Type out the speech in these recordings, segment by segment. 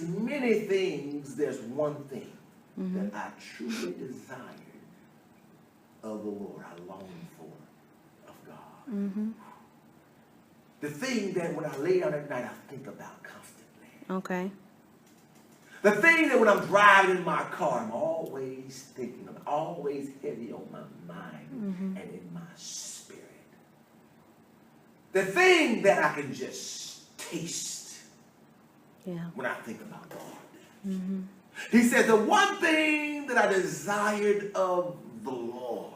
many things, there's one thing that I truly desired of the Lord. I long for of God. The thing that when I lay down at night, I think about constantly. Okay. The thing that when I'm driving in my car, I'm always thinking of, always heavy on my mind and in my spirit. The thing that I can just taste when I think about God. He said, the one thing that I desired of the Lord.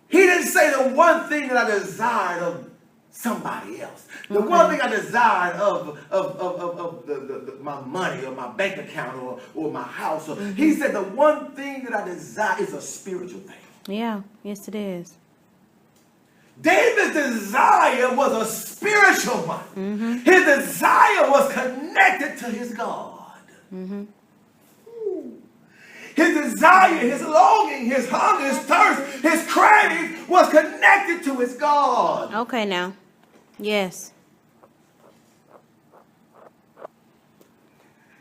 He didn't say the one thing that I desired of somebody else. The one thing I desired of my money or my bank account or my house. He said the one thing that I desire is a spiritual thing. Yeah. Yes, it is. David's desire was a spiritual one. His desire was connected to his God. His desire, his longing, his hunger, his thirst, his craving was connected to his God. Okay, now. Yes.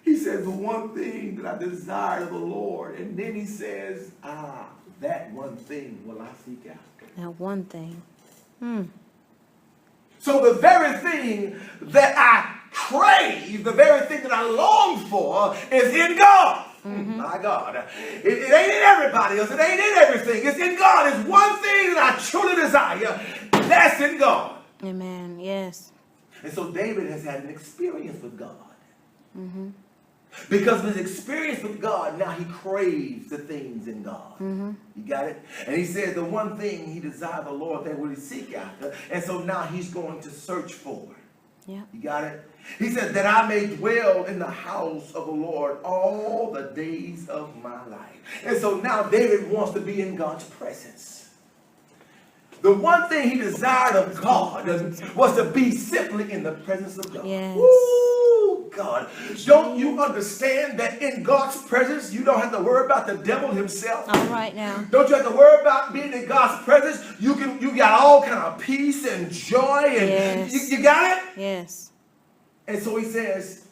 He says, the one thing that I desire of the Lord. And then he says, that one thing will I seek out. That one thing. So the very thing that I crave, the very thing that I long for is in God. My God. It ain't in everybody else. It ain't in everything. It's in God. It's one thing that I truly desire. That's in God. Amen. Yes. And so David has had an experience with God. Because of his experience with God, now he craves the things in God. You got it? And he said the one thing he desired the Lord, that will he seek after. And so now he's going to search for it. Yeah. You got it? He said that I may dwell in the house of the Lord all the days of my life. And so now David wants to be in God's presence. The one thing he desired of God was to be simply in the presence of God. Yes. Ooh, God. Don't you understand that in God's presence, you don't have to worry about the devil himself? All right now. Don't you have to worry about being in God's presence? You got all kind of peace and joy. And you got it? Yes. And so he says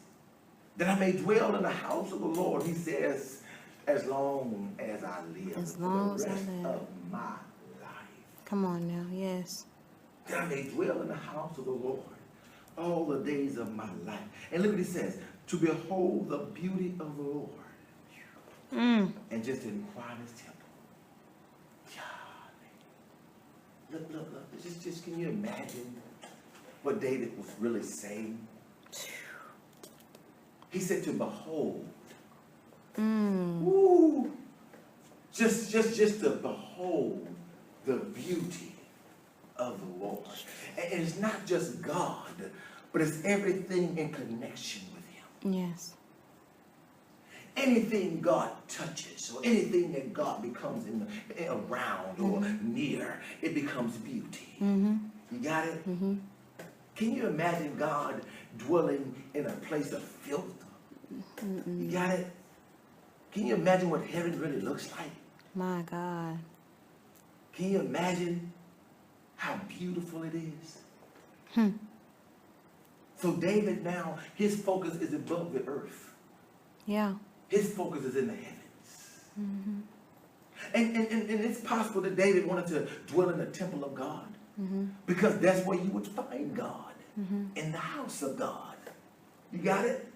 that I may dwell in the house of the Lord. He says, as long as I live. As long as I rest live. of my life. Come on now. Yes. That I may dwell in the house of the Lord all the days of my life. And look what he says. To behold the beauty of the Lord. And just to inquire in his temple. Look. Just can you imagine what David was really saying? He said to behold. Ooh. Just to behold the beauty of the Lord. And it's not just God, but it's everything in connection with him. Yes. Anything God touches or anything that God becomes around or near, it becomes beauty. You got it? Can you imagine God dwelling in a place of filth? You got it? Can you imagine what heaven really looks like? My God. Can you imagine how beautiful it is? So David now, his focus is above the earth. Yeah. His focus is in the heavens. And it's possible that David wanted to dwell in the temple of God. Because that's where you would find God. In the house of God. You got it?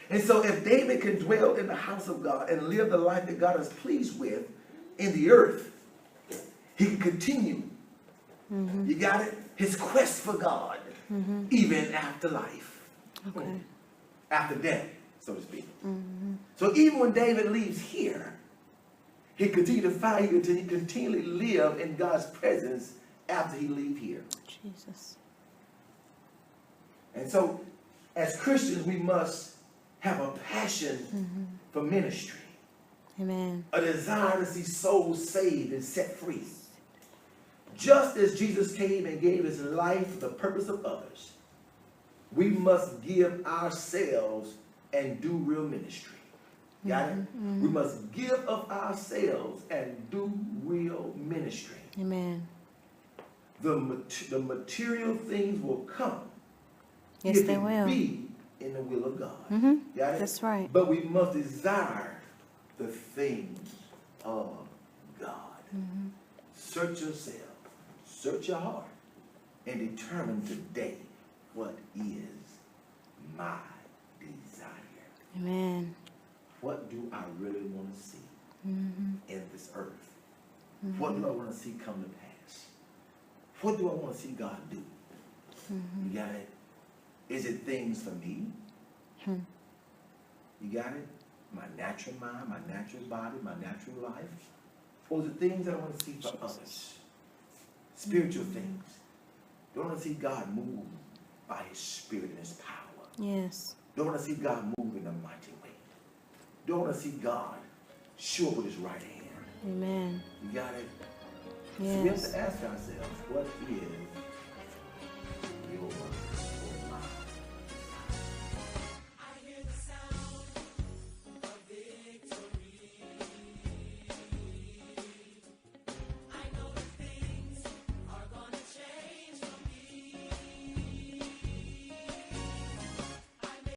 And so if David can dwell in the house of God and live the life that God is pleased with in the earth, he can continue. You got it? His quest for God, even after life. Okay. After death, so to speak. So even when David leaves here, he continually live in God's presence after he leaves here. Jesus. And so, as Christians, we must have a passion for ministry. Amen. A desire to see souls saved and set free. Just as Jesus came and gave his life for the purpose of others, we must give ourselves and do real ministry. Got it? We must give of ourselves and do real ministry. Amen. The material things will come. Yes, if they it will. be in the will of God. Mm-hmm. Got it? That's right. But we must desire the things of God. Mm-hmm. Search yourself. Search your heart. And determine today what is my desire. Amen. What do I really want to see in this earth? What do I want to see come to pass? What do I want to see God do? You got it? Is it things for me? You got it? My natural mind, my natural body, my natural life? Or is it things that I want to see for others? Spiritual things. Do I want to see God move by his spirit and his power? Yes. Do I want to see God move in a mighty way? Do I want to see God show up with his right hand? Amen. You got it? So we have Yes. to ask ourselves, what is